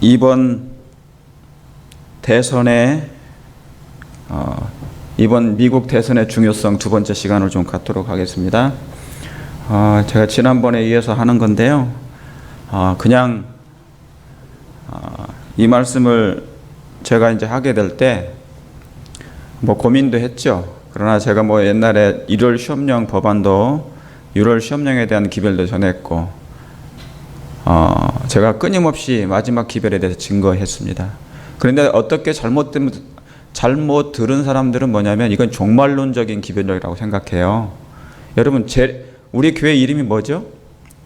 이번 대선의 이번 미국 대선의 중요성 두 번째 시간을 좀 갖도록 하겠습니다. 제가 지난번에 이어서 하는 건데요. 그냥 이 말씀을 제가 이제 하게 될 때 뭐 고민도 했죠. 그러나 제가 뭐 옛날에 1월 시험령 법안도 6월 시험령에 대한 기별도 전했고 제가 끊임없이 마지막 기별에 대해서 증거했습니다. 그런데 어떻게 잘못 들은 사람들은 뭐냐면 이건 종말론적인 기별이라고 생각해요. 여러분 우리 교회 이름이 뭐죠?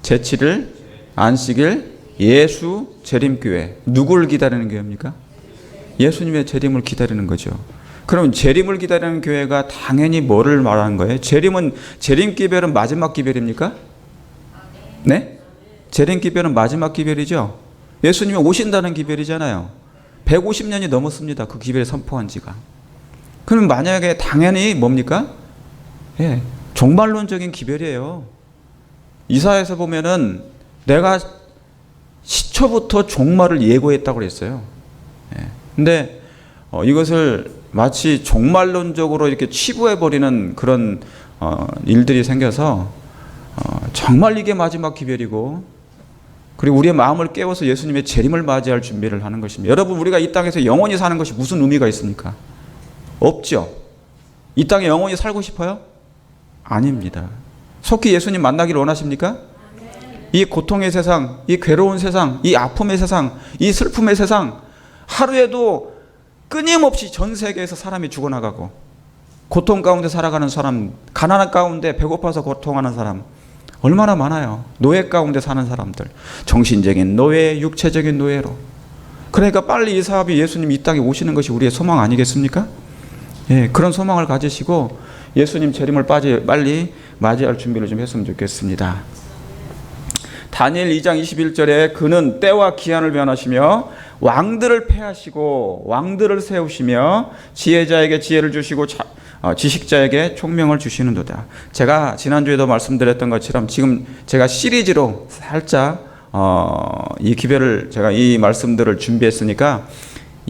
제7일 안식일 예수 재림교회. 누구를 기다리는 교회입니까? 예수님의 재림을 기다리는 거죠. 그럼 재림을 기다리는 교회가 당연히 뭐를 말하는 거예요? 재림 기별은 마지막 기별입니까? 네? 재림 기별은 마지막 기별이죠. 예수님이 오신다는 기별이잖아요. 150년이 넘었습니다. 그 기별을 선포한 지가. 그럼 만약에 당연히 뭡니까? 예, 종말론적인 기별이에요. 이사야에서 보면은 내가 시초부터 종말을 예고했다고 그랬어요. 예. 근데 이것을 마치 종말론적으로 이렇게 치부해버리는 그런 일들이 생겨서 정말 이게 마지막 기별이고, 그리고 우리의 마음을 깨워서 예수님의 재림을 맞이할 준비를 하는 것입니다. 여러분, 우리가 이 땅에서 영원히 사는 것이 무슨 의미가 있습니까? 없죠. 이 땅에 영원히 살고 싶어요? 아닙니다. 속히 예수님 만나기를 원하십니까? 이 고통의 세상, 이 괴로운 세상, 이 아픔의 세상, 이 슬픔의 세상, 하루에도 끊임없이 전 세계에서 사람이 죽어나가고, 고통 가운데 살아가는 사람, 가난한 가운데 배고파서 고통하는 사람 얼마나 많아요. 노예 가운데 사는 사람들, 정신적인 노예, 육체적인 노예로. 그러니까 빨리 이 사업이 예수님 이 땅에 오시는 것이 우리의 소망 아니겠습니까? 예, 그런 소망을 가지시고 예수님 재림을 빨리 맞이할 준비를 좀 했으면 좋겠습니다. 다니엘 2장 21절에 그는 때와 기한을 변하시며 왕들을 패하시고 왕들을 세우시며 지혜자에게 지혜를 주시고 지식자에게 총명을 주시는도다. 제가 지난주에도 말씀드렸던 것처럼 지금 제가 시리즈로 살짝 이 기별을 제가 이 말씀들을 준비했으니까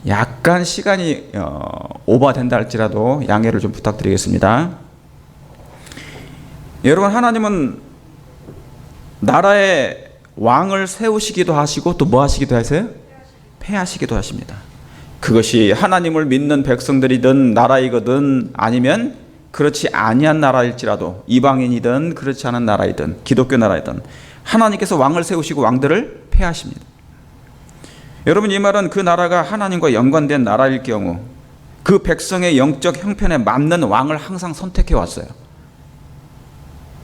약간 시간이 오버된다 할지라도 양해를 좀 부탁드리겠습니다. 여러분, 하나님은 나라의 왕을 세우시기도 하시고 또 뭐 하시기도 하세요? 패하시기도 하십니다. 그것이 하나님을 믿는 백성들이든 나라이거든 아니면 그렇지 아니한 나라일지라도 이방인이든 그렇지 않은 나라이든 기독교 나라이든 하나님께서 왕을 세우시고 왕들을 패하십니다. 여러분, 이 말은 그 나라가 하나님과 연관된 나라일 경우 그 백성의 영적 형편에 맞는 왕을 항상 선택해 왔어요.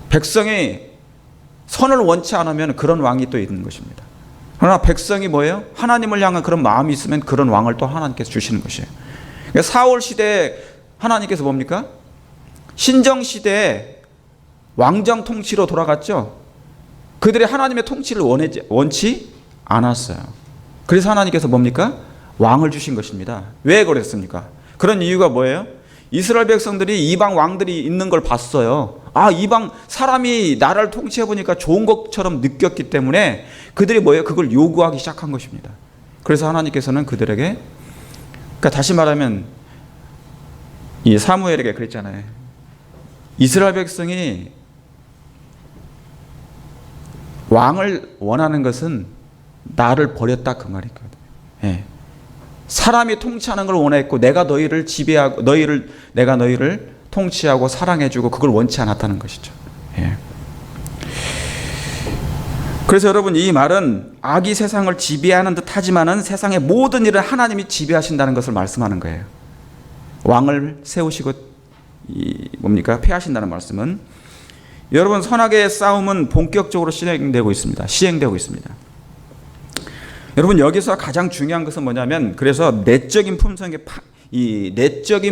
백성이 선을 원치 않으면 그런 왕이 또 있는 것입니다. 그러나 백성이 뭐예요? 하나님을 향한 그런 마음이 있으면 그런 왕을 또 하나님께서 주시는 것이에요. 그러니까 사울 시대에 하나님께서 뭡니까? 신정 시대에 왕정 통치로 돌아갔죠. 그들이 하나님의 통치를 원치 않았어요. 그래서 하나님께서 뭡니까? 왕을 주신 것입니다. 왜 그랬습니까? 그런 이유가 뭐예요? 이스라엘 백성들이 이방 왕들이 있는 걸 봤어요. 이방 사람이 나라를 통치해 보니까 좋은 것처럼 느꼈기 때문에 그들이 뭐예요? 그걸 요구하기 시작한 것입니다. 그래서 하나님께서는 그들에게, 그러니까 다시 말하면 이 사무엘에게 그랬잖아요. 이스라엘 백성이 왕을 원하는 것은 나를 버렸다, 그 말이거든요. 예. 사람이 통치하는 걸 원했고 내가 너희를 지배하고 내가 너희를 통치하고 사랑해주고 그걸 원치 않았다는 것이죠. 예. 그래서 여러분, 이 말은 악이 세상을 지배하는 듯 하지만은 세상의 모든 일을 하나님이 지배하신다는 것을 말씀하는 거예요. 왕을 세우시고 뭡니까? 패하신다는 말씀은, 여러분, 선악의 싸움은 본격적으로 시행되고 있습니다. 여러분, 여기서 가장 중요한 것은 뭐냐면, 그래서 내적인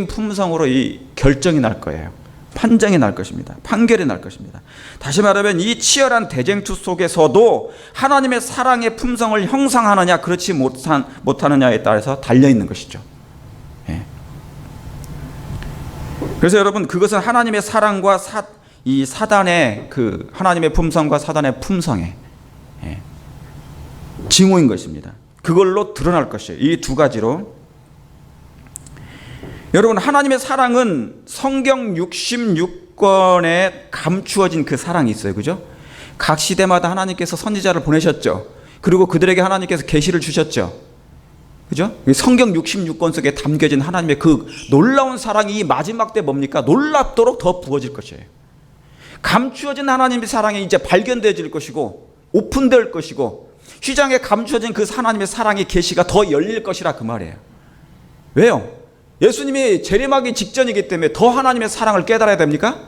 품성으로 이 결정이 날 거예요. 판정이 날 것입니다. 판결이 날 것입니다. 다시 말하면 이 치열한 대쟁투 속에서도 하나님의 사랑의 품성을 형상하느냐 그렇지 못하느냐에 따라서 달려있는 것이죠. 예. 그래서 여러분, 그것은 하나님의 사랑과 이 사단의 하나님의 품성과 사단의 품성의 징후인 것입니다. 그걸로 드러날 것이에요. 이 두 가지로. 여러분, 하나님의 사랑은 성경 66권에 감추어진 그 사랑이 있어요. 그죠? 각 시대마다 하나님께서 선지자를 보내셨죠. 그리고 그들에게 하나님께서 계시를 주셨죠. 그죠? 성경 66권 속에 담겨진 하나님의 그 놀라운 사랑이 이 마지막 때 뭡니까? 놀랍도록 더 부어질 것이에요. 감추어진 하나님의 사랑이 이제 발견되어질 것이고 오픈될 것이고 휘장에 감추어진 그 하나님의 사랑의 계시가 더 열릴 것이라 그 말이에요. 왜요? 예수님이 재림하기 직전이기 때문에 더 하나님의 사랑을 깨달아야 됩니까?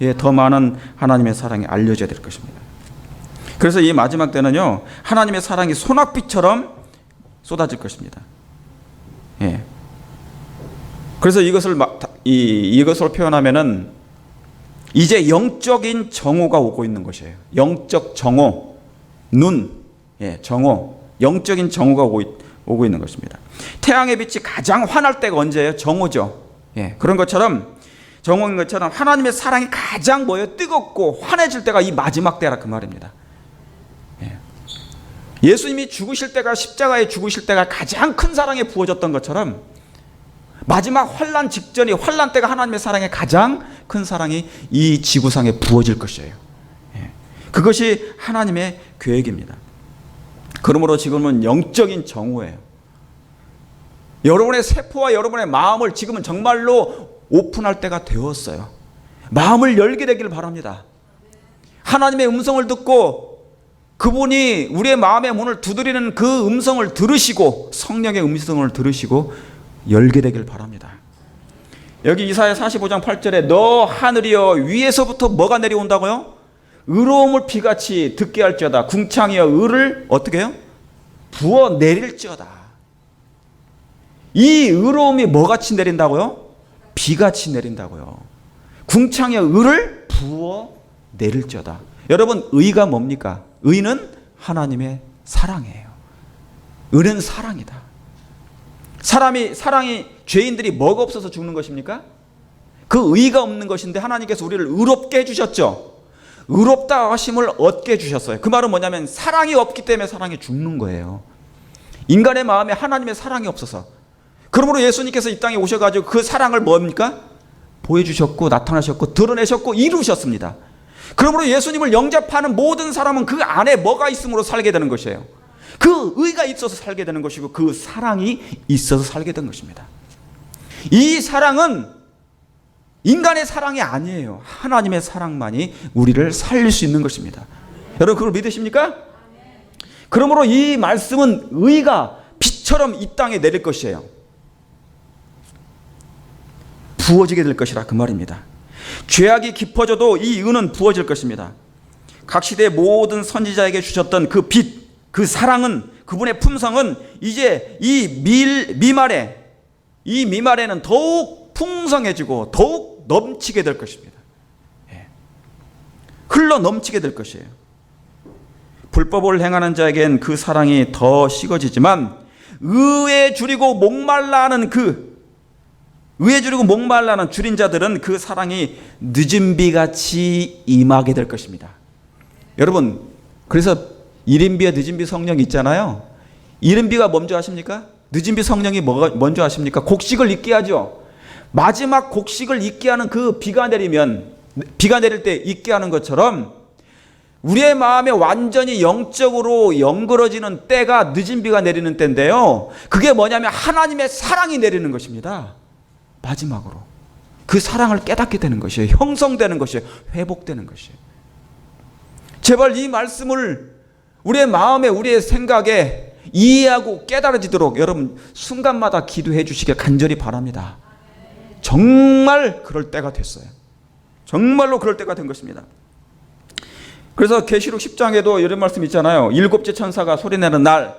예, 더 많은 하나님의 사랑이 알려져야 될 것입니다. 그래서 이 마지막 때는요, 하나님의 사랑이 소낙비처럼 쏟아질 것입니다. 예. 그래서 이것으로 표현하면은 이제 영적인 정오가 오고 있는 것이에요. 영적 정오, 정오, 영적인 정오가 오고 있는 것입니다. 태양의 빛이 가장 환할 때가 언제예요? 정오죠. 예, 그런 것처럼 정오인 것처럼 하나님의 사랑이 가장 뜨겁고 환해질 때가 이 마지막 때라 그 말입니다. 예. 예수님이 죽으실 때가 십자가에 죽으실 때가 가장 큰 사랑에 부어졌던 것처럼 마지막 환난 직전이 환난 때가 하나님의 사랑의 가장 큰 사랑이 이 지구상에 부어질 것이에요. 예. 그것이 하나님의 계획입니다. 그러므로 지금은 영적인 정오예요. 여러분의 세포와 여러분의 마음을 지금은 정말로 오픈할 때가 되었어요. 마음을 열게 되기를 바랍니다. 하나님의 음성을 듣고 그분이 우리의 마음의 문을 두드리는 그 음성을 들으시고 성령의 음성을 들으시고 열게 되길 바랍니다. 여기 이사야 45장 8절에 너 하늘이여 위에서부터 뭐가 내려온다고요? 의로움을 비같이 듣게 할지어다. 궁창이여 의를 어떻게 해요? 부어 내릴지어다. 이 의로움이 뭐같이 내린다고요? 비같이 내린다고요. 궁창이여 의를 부어 내릴지어다. 여러분, 의가 뭡니까? 의는 하나님의 사랑이에요. 의는 사랑이다. 사랑이 죄인들이 뭐가 없어서 죽는 것입니까? 그 의가 없는 것인데 하나님께서 우리를 의롭게 해주셨죠. 의롭다 하심을 얻게 해주셨어요. 그 말은 뭐냐면 사랑이 없기 때문에 사랑이 죽는 거예요. 인간의 마음에 하나님의 사랑이 없어서. 그러므로 예수님께서 이 땅에 오셔가지고 그 사랑을 뭡니까? 보여주셨고 나타나셨고 드러내셨고 이루셨습니다. 그러므로 예수님을 영접하는 모든 사람은 그 안에 뭐가 있음으로 살게 되는 것이에요. 그 의가 있어서 살게 되는 것이고 그 사랑이 있어서 살게 된 것입니다. 이 사랑은 인간의 사랑이 아니에요. 하나님의 사랑만이 우리를 살릴 수 있는 것입니다. 여러분 그걸 믿으십니까? 그러므로 이 말씀은 의가 비처럼 이 땅에 내릴 것이에요. 부어지게 될 것이라 그 말입니다. 죄악이 깊어져도 이 의는 부어질 것입니다. 각 시대 모든 선지자에게 주셨던 그 빛, 그 사랑은, 그분의 품성은 이제 이 미말에는 더욱 풍성해지고 더욱 넘치게 될 것입니다. 흘러 넘치게 될 것이에요. 불법을 행하는 자에겐 그 사랑이 더 식어지지만 의에 줄이고 목말라 하는 줄인 자들은 그 사랑이 늦은 비같이 임하게 될 것입니다. 여러분, 그래서 이른비와 늦은비 성령이 있잖아요. 이른비가 먼저 하십니까? 늦은비 성령이 뭐가 먼저 하십니까? 곡식을 익게 하죠. 마지막 곡식을 익게 하는 그 비가 내릴 때 익게 하는 것처럼 우리의 마음에 완전히 영적으로 영그러지는 때가 늦은 비가 내리는 때인데요. 그게 뭐냐면 하나님의 사랑이 내리는 것입니다. 마지막으로 그 사랑을 깨닫게 되는 것이에요. 형성되는 것이에요. 회복되는 것이에요. 제발 이 말씀을 우리의 마음에 우리의 생각에 이해하고 깨달아지도록 여러분 순간마다 기도해 주시길 간절히 바랍니다. 정말 그럴 때가 됐어요. 정말로 그럴 때가 된 것입니다. 그래서 계시록 10장에도 이런 말씀 있잖아요. 일곱째 천사가 소리내는 날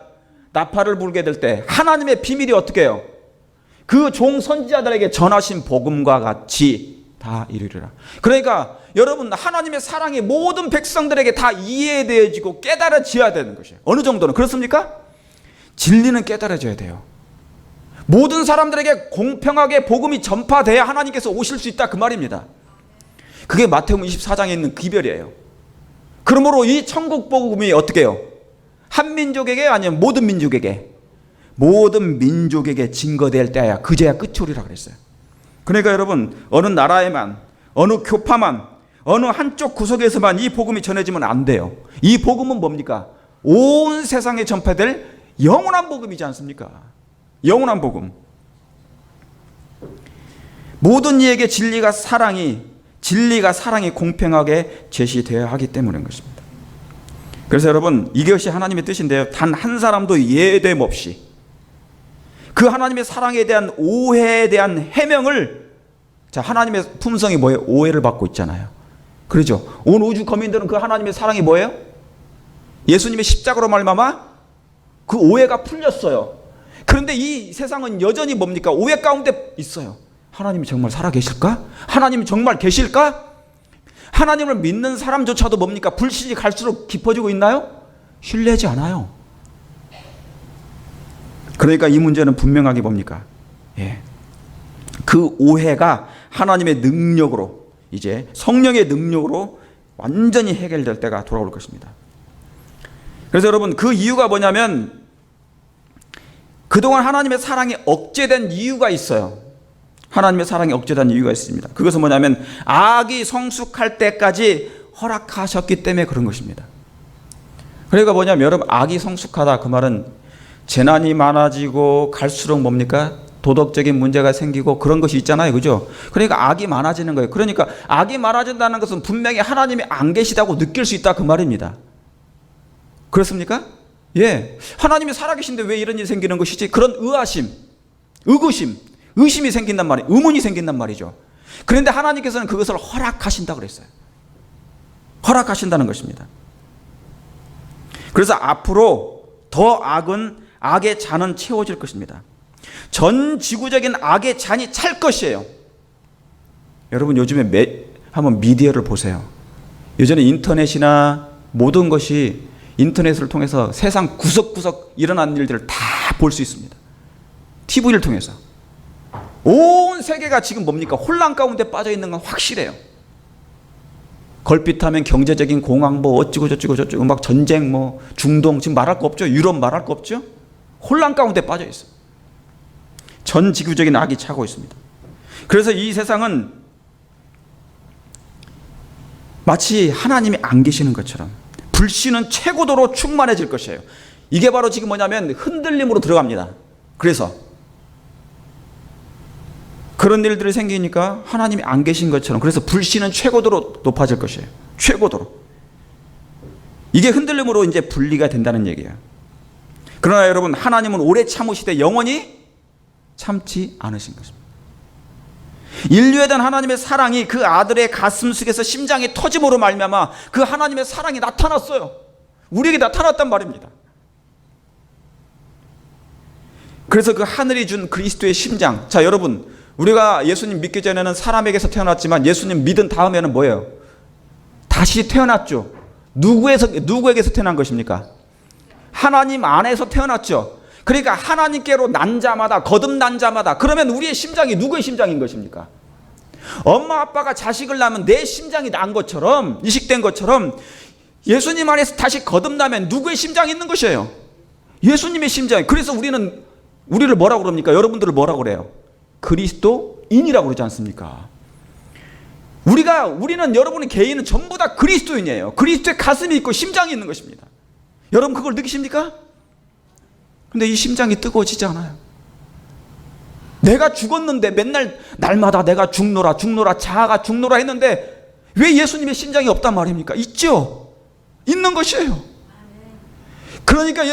나팔을 불게 될 때 하나님의 비밀이 어떻게 해요? 그 종 선지자들에게 전하신 복음과 같이 다 이루리라. 그러니까 여러분 하나님의 사랑이 모든 백성들에게 다 이해되어지고 깨달아져야 되는 것이에요. 어느 정도는 그렇습니까? 진리는 깨달아져야 돼요. 모든 사람들에게 공평하게 복음이 전파돼야 하나님께서 오실 수 있다 그 말입니다. 그게 마태복음 24장에 있는 기별이에요. 그러므로 이 천국 복음이 어떻게 해요? 한 민족에게 아니면 모든 민족에게 모든 민족에게 증거될 때야 그제야 끝이 오리라 그랬어요. 그러니까 여러분, 어느 나라에만, 어느 교파만, 어느 한쪽 구석에서만 이 복음이 전해지면 안 돼요. 이 복음은 뭡니까? 온 세상에 전파될 영원한 복음이지 않습니까? 영원한 복음. 모든 이에게 진리가 사랑이 공평하게 제시되어야 하기 때문인 것입니다. 그래서 여러분, 이것이 하나님의 뜻인데요. 단 한 사람도 예됨 없이 그 하나님의 사랑에 대한 오해에 대한 해명을, 자, 하나님의 품성이 뭐예요? 오해를 받고 있잖아요. 그렇죠? 온 우주 거민들은 그 하나님의 사랑이 뭐예요? 예수님의 십자가로 말미암아 그 오해가 풀렸어요. 그런데 이 세상은 여전히 뭡니까? 오해 가운데 있어요. 하나님이 정말 살아계실까? 하나님이 정말 계실까? 하나님을 믿는 사람조차도 뭡니까? 불신이 갈수록 깊어지고 있나요? 신뢰하지 않아요. 그러니까 이 문제는 분명하게 뭡니까? 그 오해가 하나님의 능력으로, 이제 성령의 능력으로 완전히 해결될 때가 돌아올 것입니다. 그래서 여러분, 그 이유가 뭐냐면 그동안 하나님의 사랑이 억제된 이유가 있어요. 하나님의 사랑이 억제된 이유가 있습니다. 그것은 뭐냐면 악이 성숙할 때까지 허락하셨기 때문에 그런 것입니다. 그러니까 뭐냐면 여러분, 악이 성숙하다, 그 말은 재난이 많아지고 갈수록 뭡니까? 도덕적인 문제가 생기고 그런 것이 있잖아요. 그죠? 그러니까 악이 많아지는 거예요. 그러니까 악이 많아진다는 것은 분명히 하나님이 안 계시다고 느낄 수 있다, 그 말입니다. 그렇습니까? 예. 하나님이 살아계신데 왜 이런 일이 생기는 것이지? 그런 의아심, 의구심, 의심이 생긴단 말이에요. 의문이 생긴단 말이죠. 그런데 하나님께서는 그것을 허락하신다 그랬어요. 허락하신다는 것입니다. 그래서 앞으로 더 악의 잔은 채워질 것입니다. 전 지구적인 악의 잔이 찰 것이에요. 여러분, 요즘에 한번 미디어를 보세요. 요즘에 인터넷이나 모든 것이 인터넷을 통해서 세상 구석구석 일어난 일들을 다 볼 수 있습니다. TV를 통해서. 온 세계가 지금 뭡니까? 혼란 가운데 빠져 있는 건 확실해요. 걸핏하면 경제적인 공황, 뭐 어찌고 저찌고 막 전쟁, 뭐 중동, 지금 말할 거 없죠? 유럽 말할 거 없죠? 혼란 가운데 빠져 있어요. 전 지구적인 악이 차고 있습니다. 그래서 이 세상은 마치 하나님이 안 계시는 것처럼 불신은 최고도로 충만해질 것이에요. 이게 바로 지금 뭐냐면 흔들림으로 들어갑니다. 그래서 그런 일들이 생기니까 하나님이 안 계신 것처럼, 그래서 불신은 최고도로 높아질 것이에요. 최고도로. 이게 흔들림으로 이제 분리가 된다는 얘기예요. 그러나 여러분, 하나님은 오래 참으시되 영원히 참지 않으신 것입니다. 인류에 대한 하나님의 사랑이 그 아들의 가슴 속에서 심장이 터짐으로 말미암아 그 하나님의 사랑이 나타났어요. 우리에게 나타났단 말입니다. 그래서 그 하늘이 준 그리스도의 심장. 자, 여러분, 우리가 예수님 믿기 전에는 사람에게서 태어났지만 예수님 믿은 다음에는 뭐예요? 다시 태어났죠. 누구에게서 태어난 것입니까? 하나님 안에서 태어났죠. 그러니까 하나님께로 난 자마다, 거듭난 자마다, 그러면 우리의 심장이 누구의 심장인 것입니까? 엄마 아빠가 자식을 낳으면 내 심장이 난 것처럼, 이식된 것처럼 예수님 안에서 다시 거듭나면 누구의 심장이 있는 것이에요? 예수님의 심장. 그래서 우리를 뭐라고 그럽니까? 여러분들을 뭐라고 그래요? 그리스도인이라고 그러지 않습니까? 우리는, 여러분의 개인은 전부 다 그리스도인이에요. 그리스도의 가슴이 있고 심장이 있는 것입니다. 여러분 그걸 느끼십니까? 근데 이 심장이 뜨거워지지 않아요. 내가 죽었는데 맨날 날마다 내가 죽노라 자아가 죽노라 했는데 왜 예수님의 심장이 없단 말입니까? 있죠. 있는 것이에요. 그러니까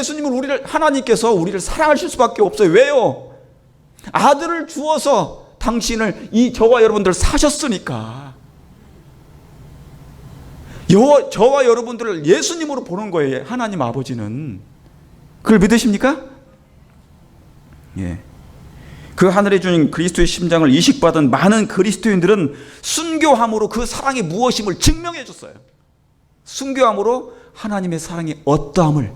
하나님께서 우리를 사랑하실 수밖에 없어요. 왜요? 아들을 주어서 당신을, 저와 여러분들 사셨으니까. 저와 여러분들을 예수님으로 보는 거예요. 하나님 아버지는. 그걸 믿으십니까? 예. 그 하늘에 주신 그리스도의 심장을 이식받은 많은 그리스도인들은 순교함으로 그 사랑이 무엇임을 증명해 줬어요. 순교함으로 하나님의 사랑이 어떠함을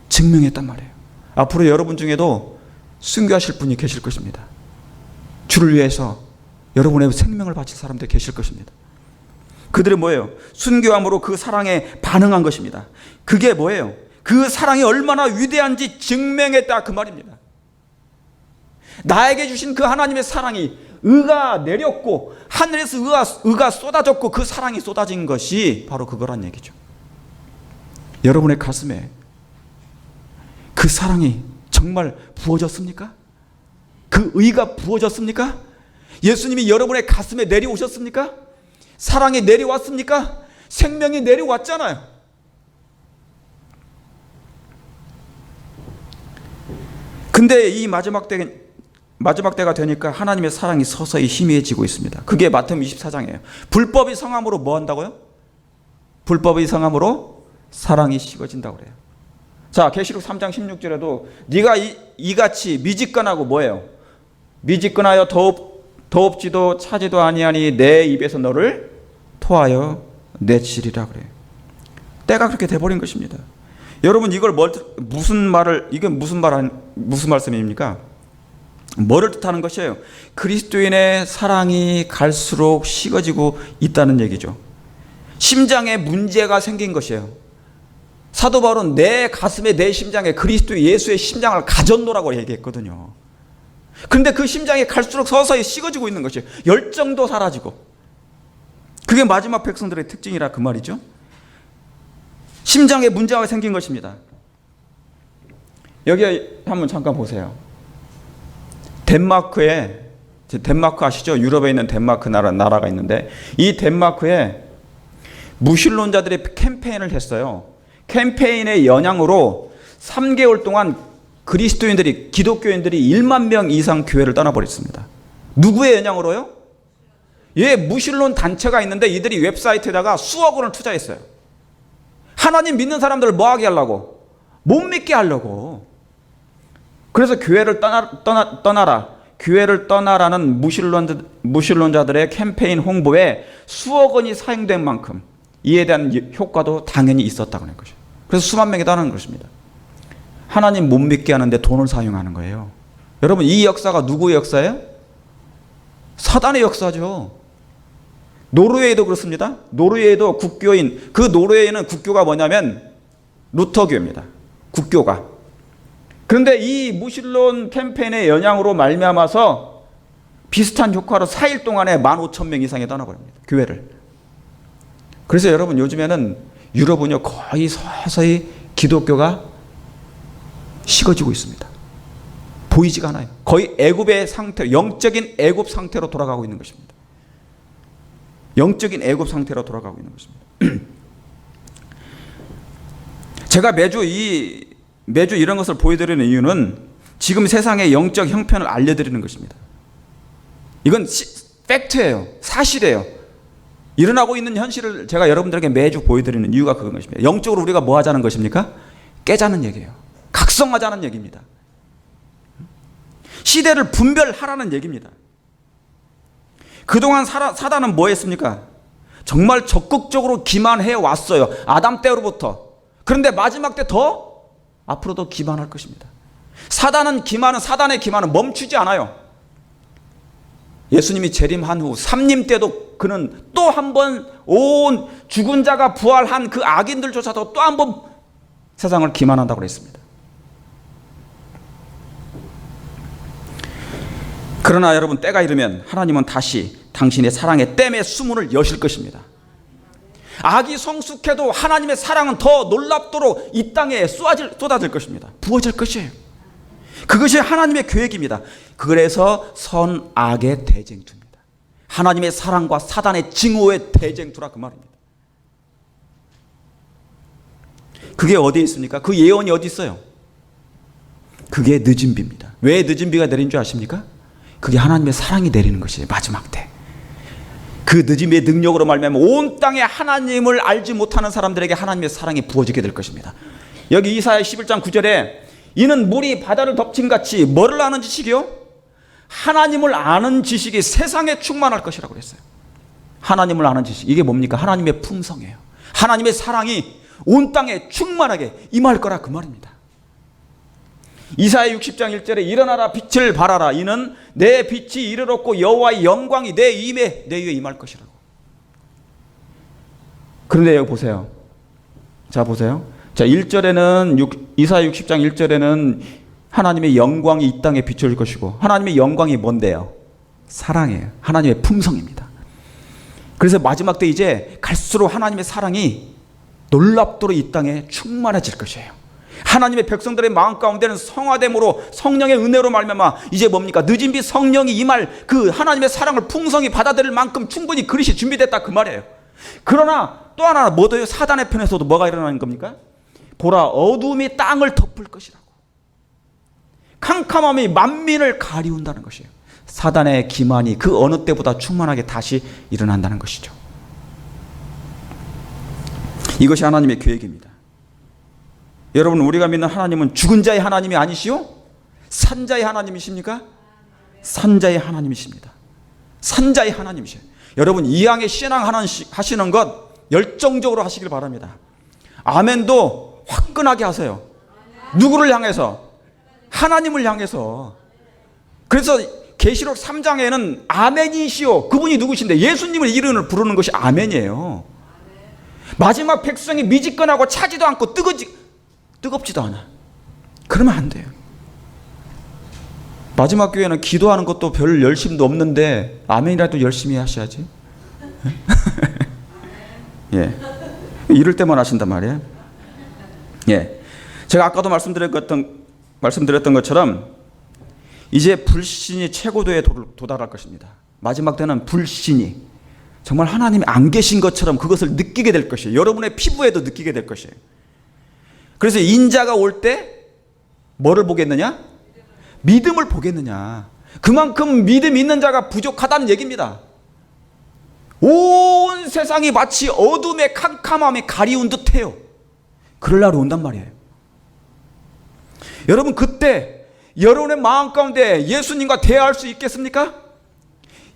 증명했단 말이에요. 앞으로 여러분 중에도 순교하실 분이 계실 것입니다. 주를 위해서 여러분의 생명을 바칠 사람들 계실 것입니다. 그들은 뭐예요? 순교함으로 그 사랑에 반응한 것입니다. 그게 뭐예요? 그 사랑이 얼마나 위대한지 증명했다 그 말입니다. 나에게 주신 그 하나님의 사랑이 의가 내렸고 하늘에서 의가 쏟아졌고 그 사랑이 쏟아진 것이 바로 그거란 얘기죠. 여러분의 가슴에 그 사랑이 정말 부어졌습니까? 그 의가 부어졌습니까? 예수님이 여러분의 가슴에 내려오셨습니까? 사랑이 내려왔습니까? 생명이 내려왔잖아요. 근데 이 마지막 때가 되니까 하나님의 사랑이 서서히 희미해지고 있습니다. 그게 마태복음 24장이에요. 불법이 성함으로 뭐 한다고요? 불법이 성함으로 사랑이 식어진다고 그래요. 자, 계시록 3장 16절에도 네가 이같이 미지근하고 뭐예요? 미지근하여 더웁지도 차지도 아니하니 내 입에서 너를 토하여 내치리라 그래요. 때가 그렇게 돼버린 것입니다. 여러분 이걸 이게 무슨 말씀입니까? 뭐를 뜻하는 것이에요? 그리스도인의 사랑이 갈수록 식어지고 있다는 얘기죠. 심장에 문제가 생긴 것이에요. 사도 바울은 내 가슴에 내 심장에 그리스도 예수의 심장을 가졌노라고 얘기했거든요. 그런데 그 심장이 갈수록 서서히 식어지고 있는 것이에요. 열정도 사라지고. 그게 마지막 백성들의 특징이라 그 말이죠. 심장에 문제가 생긴 것입니다. 여기 한번 잠깐 보세요. 덴마크 아시죠? 유럽에 있는 덴마크 나라가 있는데 이 덴마크에 무신론자들이 캠페인을 했어요. 캠페인의 영향으로 3개월 동안 기독교인들이 1만 명 이상 교회를 떠나버렸습니다. 누구의 영향으로요? 무신론 단체가 있는데 이들이 웹사이트에다가 수억 원을 투자했어요. 하나님 믿는 사람들을 뭐 하게 하려고? 못 믿게 하려고. 그래서 교회를 떠나라. 교회를 떠나라는 무신론자들의 캠페인 홍보에 수억 원이 사용된 만큼 이에 대한 효과도 당연히 있었다고 하는 것이죠. 그래서 수만 명이 떠나는 것입니다. 하나님 못 믿게 하는데 돈을 사용하는 거예요. 여러분 이 역사가 누구의 역사예요? 사단의 역사죠. 노르웨이도 그렇습니다. 노르웨이도 국교인, 그 노르웨이는 국교가 뭐냐면 루터교입니다. 국교가. 그런데 이 무신론 캠페인의 영향으로 말미암아서 비슷한 효과로 4일 동안에 15,000명 이상이 떠나버립니다. 교회를. 그래서 여러분 요즘에는 유럽은요 거의 서서히 기독교가 식어지고 있습니다. 보이지가 않아요. 거의 애굽의 상태, 영적인 애굽 상태로 돌아가고 있는 것입니다. 영적인 애굽 상태로 돌아가고 있는 것입니다. 제가 매주 이런 것을 보여드리는 이유는 지금 세상의 영적 형편을 알려드리는 것입니다. 이건 팩트예요. 사실이에요. 일어나고 있는 현실을 제가 여러분들에게 매주 보여드리는 이유가 그런 것입니다. 영적으로 우리가 뭐 하자는 것입니까? 깨자는 얘기예요. 각성하자는 얘기입니다. 시대를 분별하라는 얘기입니다. 그동안 사단은 뭐 했습니까? 정말 적극적으로 기만해 왔어요. 아담 때로부터. 그런데 마지막 때 더 앞으로 더 기만할 것입니다. 사단의 기만은 멈추지 않아요. 예수님이 재림한 후 3님 때도 그는 또 한 번 온 죽은 자가 부활한 그 악인들조차도 또 한 번 세상을 기만한다고 그랬습니다. 그러나 여러분 때가 이르면 하나님은 다시 당신의 사랑의 댐의 수문을 여실 것입니다. 악이 성숙해도 하나님의 사랑은 더 놀랍도록 이 땅에 쏟아질 것입니다. 부어질 것이에요. 그것이 하나님의 계획입니다. 그래서 선악의 대쟁투입니다. 하나님의 사랑과 사단의 증오의 대쟁투라 그 말입니다. 그게 어디에 있습니까? 그 예언이 어디 있어요? 그게 늦은 비입니다. 왜 늦은 비가 내린 줄 아십니까? 그게 하나님의 사랑이 내리는 것이에요. 마지막 때. 그 늦은 비의 능력으로 말미암아 온 땅에 하나님을 알지 못하는 사람들에게 하나님의 사랑이 부어지게 될 것입니다. 여기 이사야 11장 9절에 이는 물이 바다를 덮친 같이 뭐를 아는 지식이요? 하나님을 아는 지식이 세상에 충만할 것이라고 그랬어요. 하나님을 아는 지식. 이게 뭡니까? 하나님의 품성이에요. 하나님의 사랑이 온 땅에 충만하게 임할 거라 그 말입니다. 이사야 60장 1절에 일어나라 빛을 발하라 이는 내 빛이 이르렀고 여호와의 영광이 내 위에 임할 것이라고. 그런데 여기 보세요. 자 보세요. 자, 1절에는 이사야 60장 1절에는 하나님의 영광이 이 땅에 비춰질 것이고, 하나님의 영광이 뭔데요? 사랑이에요. 하나님의 품성입니다. 그래서 마지막 때 이제 갈수록 하나님의 사랑이 놀랍도록 이 땅에 충만해질 것이에요. 하나님의 백성들의 마음 가운데는 성화됨으로 성령의 은혜로 말미암아 이제 뭡니까? 늦은 비 성령이 임할 그 하나님의 사랑을 풍성히 받아들일 만큼 충분히 그릇이 준비됐다 그 말이에요. 그러나 또 하나 뭐더요? 사단의 편에서도 뭐가 일어나는 겁니까? 보라, 어둠이 땅을 덮을 것이라고. 캄캄함이 만민을 가리운다는 것이에요. 사단의 기만이 그 어느 때보다 충만하게 다시 일어난다는 것이죠. 이것이 하나님의 계획입니다. 여러분, 우리가 믿는 하나님은 죽은 자의 하나님이 아니시오? 산자의 하나님이십니까? 산자의 하나님이십니다. 산자의 하나님이세요. 여러분, 이왕에 신앙 하시는 것 열정적으로 하시길 바랍니다. 아멘도 화끈하게 하세요. 누구를 향해서? 하나님을 향해서. 그래서 계시록 3장에는 아멘이시오, 그분이 누구신데 예수님을 이름을 부르는 것이 아멘이에요. 마지막 백성이 미지근하고 차지도 않고 뜨겁지도 않아. 그러면 안 돼요. 마지막 교회는 기도하는 것도 별 열심도 없는데 아멘이라도 열심히 하셔야지. 예, 이럴 때만 하신단 말이에요. 예, 제가 아까도 말씀드렸던 것처럼 이제 불신이 최고도에 도달할 것입니다. 마지막 때는 불신이 정말 하나님이 안 계신 것처럼 그것을 느끼게 될 것이에요. 여러분의 피부에도 느끼게 될 것이에요. 그래서 인자가 올 때 뭐를 보겠느냐? 믿음을 보겠느냐. 그만큼 믿음 있는 자가 부족하다는 얘기입니다. 온 세상이 마치 어둠의 캄캄함에 가리운 듯해요. 그럴 날이 온단 말이에요. 여러분, 그때 여러분의 마음 가운데 예수님과 대화할 수 있겠습니까?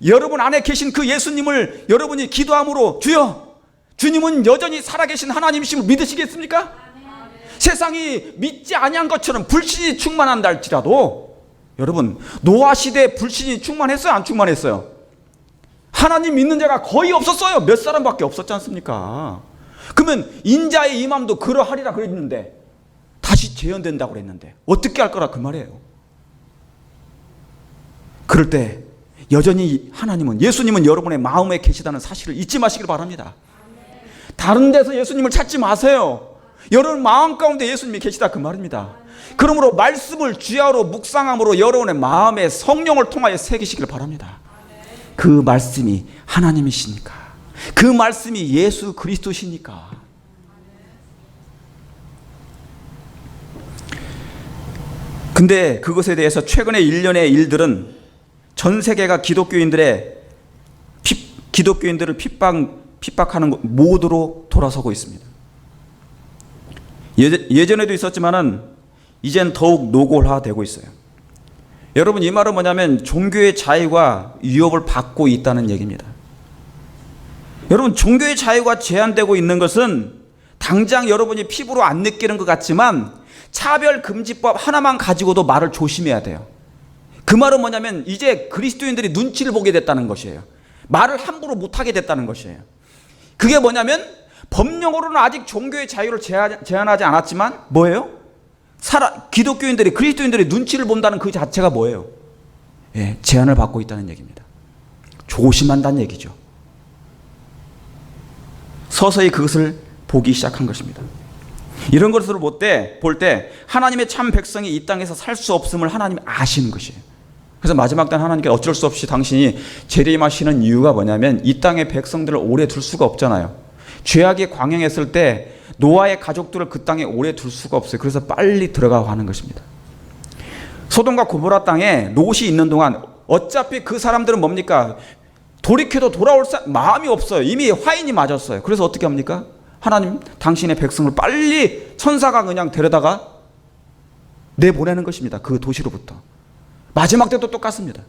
여러분 안에 계신 그 예수님을 여러분이 기도함으로 주여, 주님은 여전히 살아계신 하나님이심을 믿으시겠습니까? 세상이 믿지 아니한 것처럼 불신이 충만한다 할지라도 여러분, 노아 시대에 불신이 충만했어요? 안 충만했어요? 하나님 믿는 자가 거의 없었어요. 몇 사람밖에 없었지 않습니까? 그러면 인자의 임함도 그러하리라 그랬는데 다시 재현된다고 그랬는데 어떻게 할 거라 그 말이에요. 그럴 때 여전히 하나님은, 예수님은 여러분의 마음에 계시다는 사실을 잊지 마시길 바랍니다. 다른 데서 예수님을 찾지 마세요. 여러분 마음 가운데 예수님이 계시다 그 말입니다. 그러므로 말씀을 주야로 묵상함으로 여러분의 마음에 성령을 통하여 새기시길 바랍니다. 그 말씀이 하나님이시니까, 그 말씀이 예수 그리스도시니까. 근데 그것에 대해서 최근의 일련의 일들은 전 세계가 기독교인들을 핍박하는 모드로 돌아서고 있습니다. 예전에도 있었지만은 이젠 더욱 노골화되고 있어요. 여러분, 이 말은 뭐냐면 종교의 자유가 위협을 받고 있다는 얘기입니다. 여러분, 종교의 자유가 제한되고 있는 것은 당장 여러분이 피부로 안 느끼는 것 같지만 차별금지법 하나만 가지고도 말을 조심해야 돼요. 그 말은 뭐냐면 이제 그리스도인들이 눈치를 보게 됐다는 것이에요. 말을 함부로 못하게 됐다는 것이에요. 그게 뭐냐면 법령으로는 아직 종교의 자유를 제한하지 않았지만 뭐예요? 기독교인들이, 그리스도인들이 눈치를 본다는 그 자체가 뭐예요? 예, 제한을 받고 있다는 얘기입니다. 조심한다는 얘기죠. 서서히 그것을 보기 시작한 것입니다. 이런 것을 볼 때 하나님의 참 백성이 이 땅에서 살 수 없음을 하나님이 아시는 것이에요. 그래서 마지막 때 하나님께 어쩔 수 없이 당신이 재림하시는 이유가 뭐냐면 이 땅의 백성들을 오래 둘 수가 없잖아요. 죄악이 광영했을 때 노아의 가족들을 그 땅에 오래 둘 수가 없어요. 그래서 빨리 들어가고 하는 것입니다. 소돔과 고모라 땅에 롯이 있는 동안 어차피 그 사람들은 뭡니까? 돌이켜도 돌아올 마음이 없어요. 이미 화인이 맞았어요. 그래서 어떻게 합니까? 하나님, 당신의 백성을 빨리 천사가 그냥 데려다가 내보내는 것입니다. 그 도시로부터. 마지막 때도 똑같습니다.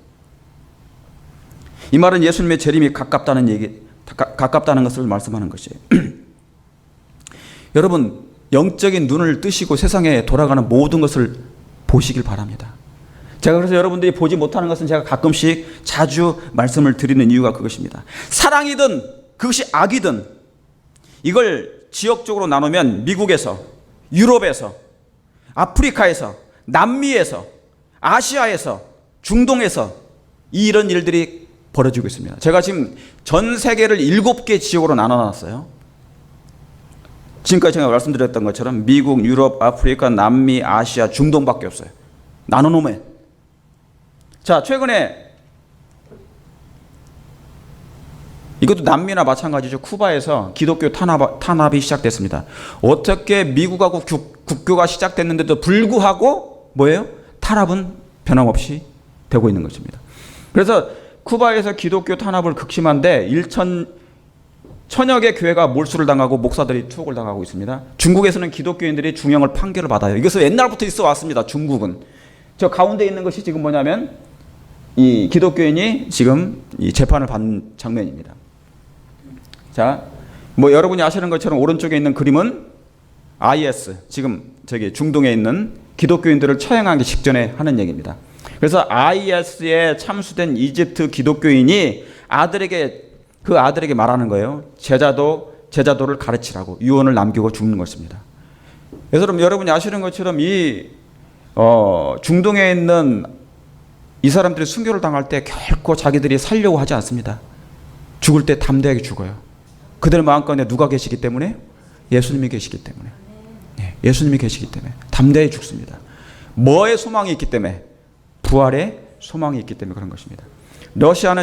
이 말은 예수님의 재림이 가깝다는 것을 말씀하는 것이에요. 여러분, 영적인 눈을 뜨시고 세상에 돌아가는 모든 것을 보시길 바랍니다. 제가 그래서 여러분들이 보지 못하는 것은 제가 가끔씩 자주 말씀을 드리는 이유가 그것입니다. 사랑이든 그것이 악이든 이걸 지역적으로 나누면 미국에서 유럽에서, 아프리카에서, 남미에서, 아시아에서, 중동에서 이런 일들이 벌어지고 있습니다. 제가 지금 전 세계를 7개 지역으로 나눠놨어요. 지금까지 제가 말씀드렸던 것처럼 미국, 유럽, 아프리카, 남미, 아시아, 중동밖에 없어요. 나눠놓으면. 자, 최근에 이것도 남미나 마찬가지죠. 쿠바에서 기독교 탄압이 시작됐습니다. 어떻게 미국하고 국교가 시작됐는데도 불구하고 뭐예요? 탄압은 변함없이 되고 있는 것입니다. 그래서 쿠바에서 기독교 탄압을 극심한데 1,000여 개 교회가 몰수를 당하고 목사들이 투옥을 당하고 있습니다. 중국에서는 기독교인들이 중형을 판결을 받아요. 이것은 옛날부터 있어 왔습니다. 중국은. 저 가운데 있는 것이 지금 뭐냐면 이 기독교인이 지금 이 재판을 받는 장면입니다. 자, 뭐 여러분이 아시는 것처럼 오른쪽에 있는 그림은 IS, 지금 저기 중동에 있는 기독교인들을 처형하기 직전에 하는 얘기입니다. 그래서 IS에 참수된 이집트 기독교인이 그 아들에게 말하는 거예요. 제자도를 가르치라고 유언을 남기고 죽는 것입니다. 그래서 여러분이 아시는 것처럼 이 중동에 있는 이 사람들이 순교를 당할 때 결코 자기들이 살려고 하지 않습니다. 죽을 때 담대하게 죽어요. 그들 마음가운데 누가 계시기 때문에? 예수님이 계시기 때문에. 예수님이 계시기 때문에 담대히 죽습니다. 뭐의 소망이 있기 때문에? 부활의 소망이 있기 때문에 그런 것입니다.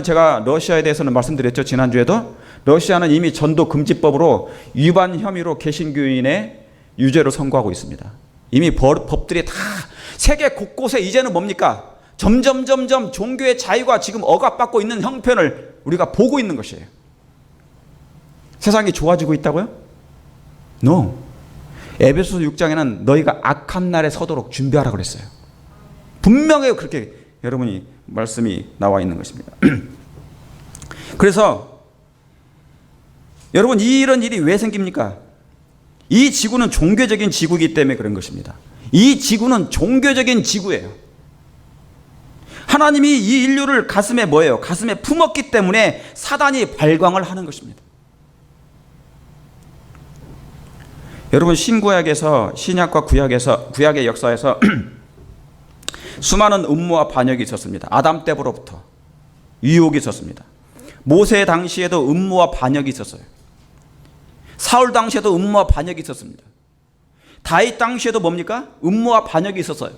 제가 러시아에 대해서는 말씀드렸죠. 지난주에도. 러시아는 이미 전도 금지법으로 위반 혐의로 개신교인의 유죄를 선고하고 있습니다. 이미 법들이 다 세계 곳곳에 이제는 뭡니까? 점점 종교의 자유가 지금 억압받고 있는 형편을 우리가 보고 있는 것이에요. 세상이 좋아지고 있다고요? No. 에베소서 6장에는 너희가 악한 날에 서도록 준비하라 그랬어요. 분명히 그렇게 여러분이 말씀이 나와 있는 것입니다. 그래서 여러분 이런 일이 왜 생깁니까? 이 지구는 종교적인 지구이기 때문에 그런 것입니다. 이 지구는 종교적인 지구예요. 하나님이 이 인류를 가슴에 뭐예요? 가슴에 품었기 때문에 사단이 발광을 하는 것입니다. 여러분 신구약에서 신약과 구약의 역사에서 수많은 음모와 반역이 있었습니다. 아담 때부터 유혹이 있었습니다. 모세 당시에도 음모와 반역이 있었어요. 사울 당시에도 음모와 반역이 있었습니다. 다윗 당시에도 뭡니까? 음모와 반역이 있었어요.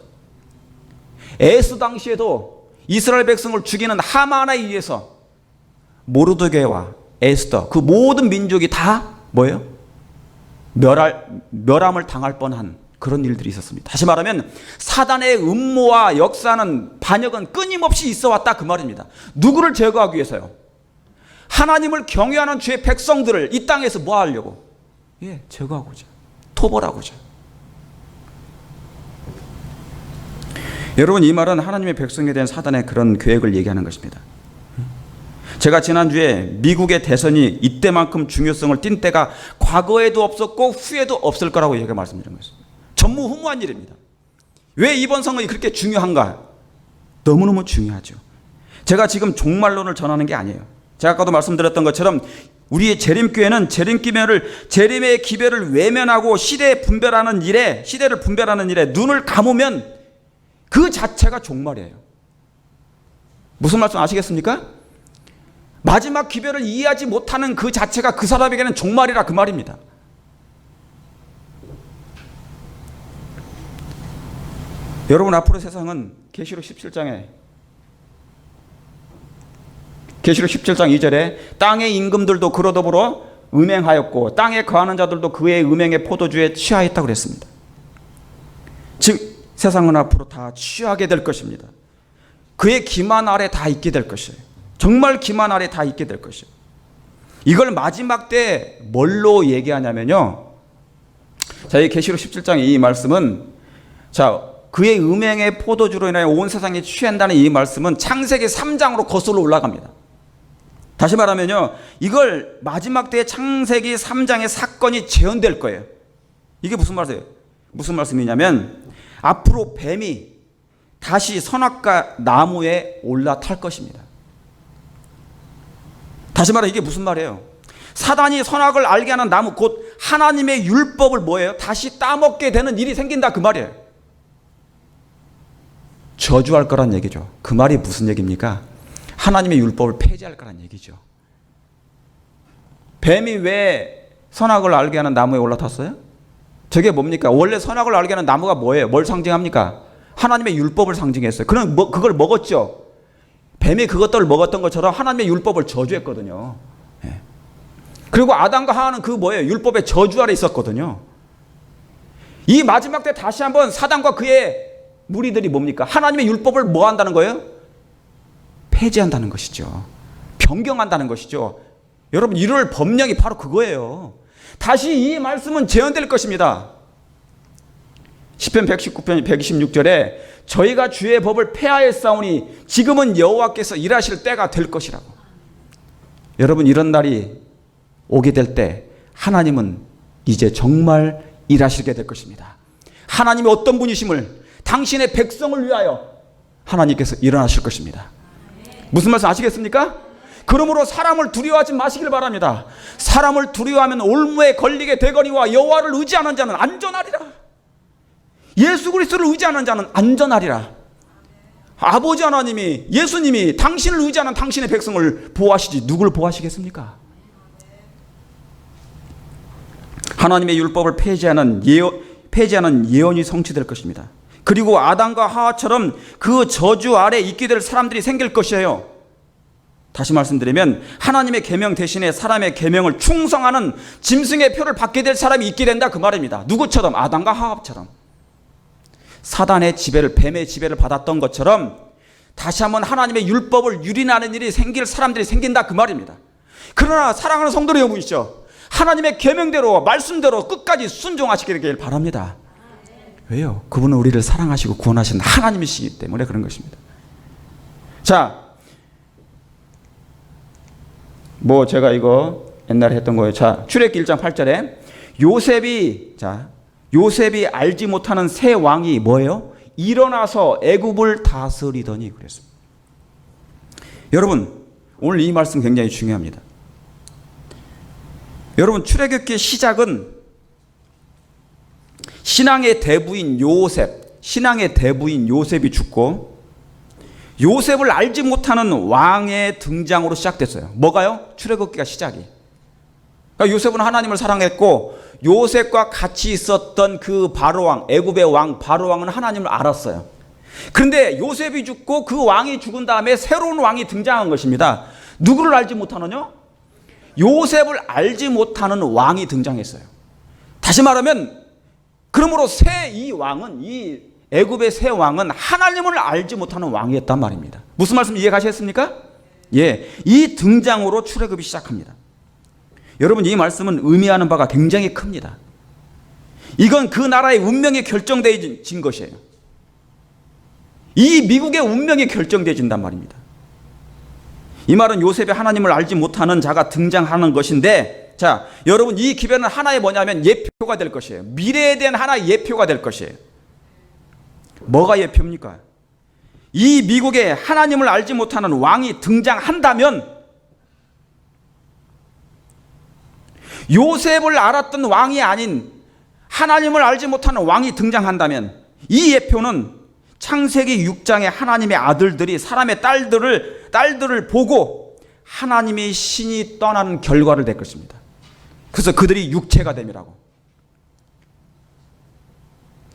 에스 당시에도 이스라엘 백성을 죽이는 하만에 의해서 모르드게와 에스더 그 모든 민족이 다 뭐예요? 멸함을 당할 뻔한 그런 일들이 있었습니다. 다시 말하면 사단의 음모와 역사는 반역은 끊임없이 있어 왔다 그 말입니다. 누구를 제거하기 위해서요? 하나님을 경외하는 주의 백성들을 이 땅에서 뭐 하려고? 제거하고자, 토벌하고자. 여러분 이 말은 하나님의 백성에 대한 사단의 그런 계획을 얘기하는 것입니다. 제가 지난주에 미국의 대선이 이때만큼 중요성을 띈 때가 과거에도 없었고 후에도 없을 거라고 얘기가 말씀드린 것입니다. 전무후무한 일입니다. 왜 이번 선거가 그렇게 중요한가? 너무너무 중요하죠. 제가 지금 종말론을 전하는 게 아니에요. 제가 아까도 말씀드렸던 것처럼 우리의 재림교회는 재림의 기별을 외면하고 시대를 분별하는 일에 눈을 감으면 그 자체가 종말이에요. 무슨 말씀 아시겠습니까? 마지막 기별을 이해하지 못하는 그 자체가 그 사람에게는 종말이라 그 말입니다. 여러분 앞으로 세상은 계시록 17장 2절에 땅의 임금들도 그로 더불어 음행하였고 땅에 거하는 자들도 그의 음행의 포도주에 취하였다고 그랬습니다. 즉 세상은 앞으로 다 취하게 될 것입니다. 그의 기만 아래 다 있게 될 것이에요. 정말 기만 아래 다 있게 될 것이에요. 이걸 마지막 때 뭘로 얘기하냐면요. 자, 이 계시록 17장 이 말씀은 그의 음행의 포도주로 인하여 온 세상이 취한다는 이 말씀은 창세기 3장으로 거슬러 올라갑니다. 다시 말하면요. 이걸 마지막 때의 창세기 3장의 사건이 재현될 거예요. 이게 무슨 말씀이냐면 앞으로 뱀이 다시 선악과 나무에 올라탈 것입니다. 다시 말해 이게 무슨 말이에요? 사단이 선악을 알게 하는 나무 곧 하나님의 율법을 뭐예요? 다시 따먹게 되는 일이 생긴다 그 말이에요. 저주할 거란 얘기죠. 그 말이 무슨 얘기입니까? 하나님의 율법을 폐지할 거란 얘기죠. 뱀이 왜 선악을 알게 하는 나무에 올라탔어요? 저게 뭡니까? 원래 선악을 알게 하는 나무가 뭐예요? 뭘 상징합니까? 하나님의 율법을 상징했어요. 그럼 그걸 먹었죠. 뱀이 그것들을 먹었던 것처럼 하나님의 율법을 저주했거든요. 예. 그리고 아담과 하와는 그 뭐예요? 율법의 저주 아래 있었거든요. 이 마지막 때 다시 한번 사단과 그의 무리들이 뭡니까? 하나님의 율법을 뭐 한다는 거예요? 폐지한다는 것이죠. 변경한다는 것이죠. 여러분, 이룰 법령이 바로 그거예요. 다시 이 말씀은 재현될 것입니다. 시편 119편 126절에 저희가 주의 법을 폐하였사오니 지금은 여호와께서 일하실 때가 될 것이라고. 여러분, 이런 날이 오게 될 때 하나님은 이제 정말 일하시게 될 것입니다. 하나님이 어떤 분이심을 당신의 백성을 위하여 하나님께서 일어나실 것입니다. 무슨 말씀 아시겠습니까? 그러므로 사람을 두려워하지 마시길 바랍니다. 사람을 두려워하면 올무에 걸리게 되거니와 여호와를 의지하는 자는 안전하리라. 예수 그리스도를 의지하는 자는 안전하리라. 아버지 하나님이, 예수님이 당신을 의지하는 당신의 백성을 보호하시지 누굴 보호하시겠습니까? 하나님의 율법을 폐지하는 예언이 성취될 것입니다. 그리고 아담과 하와처럼 그 저주 아래 있게 될 사람들이 생길 것이에요. 다시 말씀드리면 하나님의 계명 대신에 사람의 계명을 충성하는 짐승의 표를 받게 될 사람이 있게 된다 그 말입니다. 누구처럼? 아담과 하와처럼. 사단의 지배를, 뱀의 지배를 받았던 것처럼 다시 한번 하나님의 율법을 유린하는 일이 생길 사람들이 생긴다 그 말입니다. 그러나 사랑하는 성도 여러분이시죠, 하나님의 계명대로 말씀대로 끝까지 순종하시길 바랍니다. 왜요? 그분은 우리를 사랑하시고 구원하신 하나님이시기 때문에 그런 것입니다. 자, 제가 이거 옛날에 했던 거예요. 자, 출애굽기 1장 8절에 요셉이 알지 못하는 새 왕이 뭐예요? 일어나서 애굽을 다스리더니 그랬습니다. 여러분, 오늘 이 말씀 굉장히 중요합니다. 여러분, 출애굽기의 시작은 신앙의 대부인 요셉이 죽고 요셉을 알지 못하는 왕의 등장으로 시작됐어요. 뭐가요? 출애굽기가 시작이. 그러니까 요셉은 하나님을 사랑했고 요셉과 같이 있었던 그 바로왕, 애굽의 왕 바로왕은 하나님을 알았어요. 그런데 요셉이 죽고 그 왕이 죽은 다음에 새로운 왕이 등장한 것입니다. 누구를 알지 못하느냐? 요셉을 알지 못하는 왕이 등장했어요. 다시 말하면 그러므로 이 애굽의 새 왕은 하나님을 알지 못하는 왕이었단 말입니다. 무슨 말씀 이해가셨습니까? 예, 이 등장으로 출애굽이 시작합니다. 여러분, 이 말씀은 의미하는 바가 굉장히 큽니다. 이건 그 나라의 운명이 결정되어진 것이에요. 이 미국의 운명이 결정되어진단 말입니다. 이 말은 요셉이 하나님을 알지 못하는 자가 등장하는 것인데, 자, 여러분, 이 기별은 하나의 뭐냐면 예표가 될 것이에요. 미래에 대한 하나의 예표가 될 것이에요. 뭐가 예표입니까? 이 미국에 하나님을 알지 못하는 왕이 등장한다면, 요셉을 알았던 왕이 아닌 하나님을 알지 못하는 왕이 등장한다면, 이 예표는 창세기 6장의 하나님의 아들들이 사람의 딸들을 보고 하나님의 신이 떠나는 결과를 낼 것입니다. 그래서 그들이 육체가 됨이라고.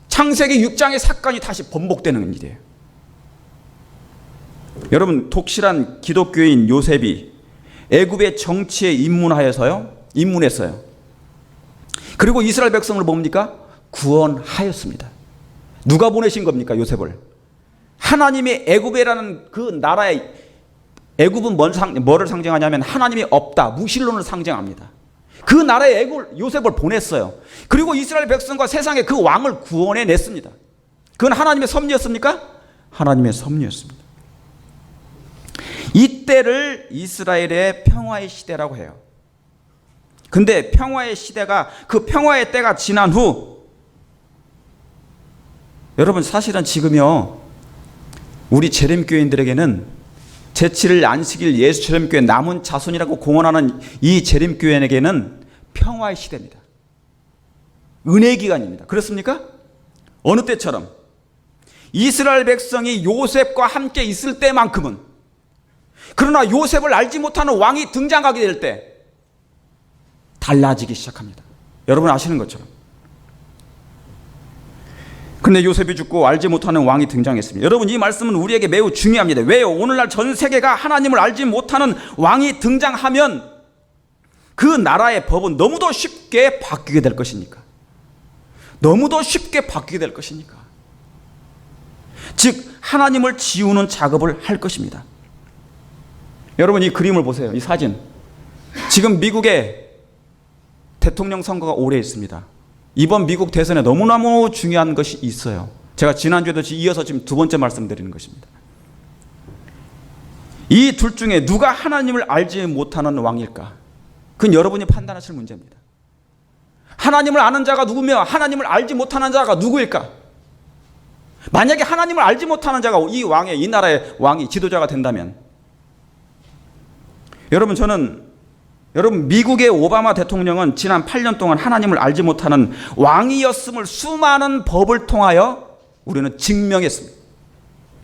창세기 6장의 사건이 다시 번복되는 일이에요. 여러분, 독실한 기독교인 요셉이 애굽의 정치에 입문했어요. 그리고 이스라엘 백성을 뭡니까? 구원하였습니다. 누가 보내신 겁니까? 요셉을. 하나님의 애굽이라는 그 나라의, 애굽은 뭐를 상징하냐면 하나님이 없다, 무신론을 상징합니다. 그 나라에 요셉을 보냈어요. 그리고 이스라엘 백성과 세상의 그 왕을 구원해 냈습니다. 그건 하나님의 섭리였습니까? 하나님의 섭리였습니다. 이때를 이스라엘의 평화의 시대라고 해요. 근데 평화의 때가 지난 후, 여러분, 사실은 지금요, 우리 재림교인들에게는 제7일 안식일 예수처럼 교회 남은 자손이라고 공언하는 이 재림교인에게는 평화의 시대입니다. 은혜 기간입니다. 그렇습니까? 어느 때처럼 이스라엘 백성이 요셉과 함께 있을 때만큼은, 그러나 요셉을 알지 못하는 왕이 등장하게 될 때 달라지기 시작합니다. 여러분 아시는 것처럼. 근데 요셉이 죽고 알지 못하는 왕이 등장했습니다. 여러분, 이 말씀은 우리에게 매우 중요합니다. 왜요? 오늘날 전 세계가 하나님을 알지 못하는 왕이 등장하면 그 나라의 법은 너무도 쉽게 바뀌게 될 것이니까. 너무도 쉽게 바뀌게 될 것이니까. 즉 하나님을 지우는 작업을 할 것입니다. 여러분, 이 그림을 보세요. 이 사진. 지금 미국에 대통령 선거가 오래 있습니다. 이번 미국 대선에 너무너무 중요한 것이 있어요. 제가 지난주에도 이어서 지금 두 번째 말씀드리는 것입니다. 이 둘 중에 누가 하나님을 알지 못하는 왕일까? 그건 여러분이 판단하실 문제입니다. 하나님을 아는 자가 누구며 하나님을 알지 못하는 자가 누구일까? 만약에 하나님을 알지 못하는 자가 이 왕의, 이 나라의 왕이 지도자가 된다면, 여러분 미국의 오바마 대통령은 지난 8년 동안 하나님을 알지 못하는 왕이었음을 수많은 법을 통하여 우리는 증명했습니다.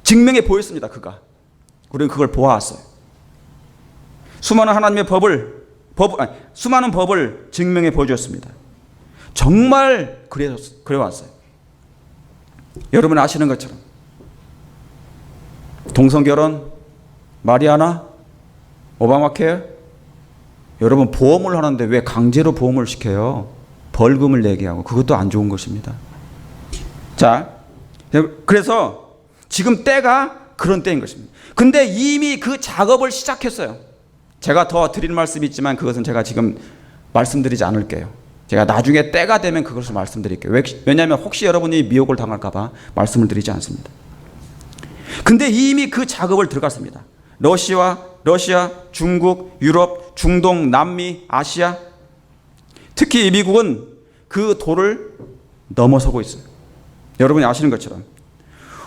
증명해 보였습니다. 우리는 그걸 보아왔어요. 수많은 하나님의 수많은 법을 증명해 보여줬습니다. 정말 그래왔어요. 여러분 아시는 것처럼 동성결혼, 마리아나, 오바마 케어, 여러분 보험을 하는데 왜 강제로 보험을 시켜요? 벌금을 내게 하고. 그것도 안 좋은 것입니다. 자, 그래서 지금 때가 그런 때인 것입니다. 근데 이미 그 작업을 시작했어요. 제가 더 드릴 말씀이 있지만 그것은 제가 지금 말씀드리지 않을게요. 제가 나중에 때가 되면 그것을 말씀드릴게요. 왜냐하면 혹시 여러분이 미혹을 당할까 봐 말씀을 드리지 않습니다. 근데 이미 그 작업을 들어갔습니다. 러시아, 중국, 유럽, 중동, 남미, 아시아, 특히 미국은 그 도를 넘어서고 있어요. 여러분이 아시는 것처럼